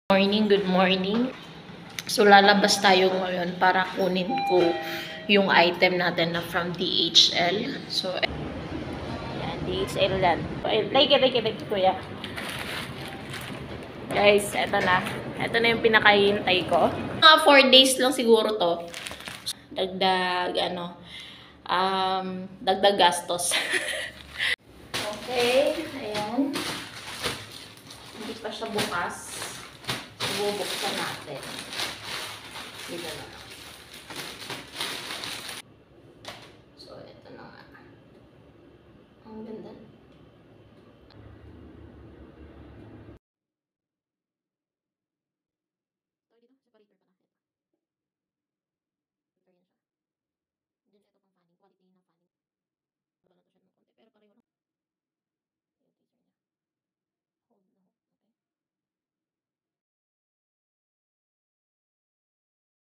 Good morning. So, lalabas tayo ngayon para kunin ko yung item natin na from DHL. So, yan, DHL yan. Like it, kuya. Guys, eto na. Eto na yung pinakahihintay ko. Mga 4 days lang siguro to. Dagdag, dagdag gastos. Okay, ayan. Hindi pa siya bukas. Bubuksan natin. Dito na.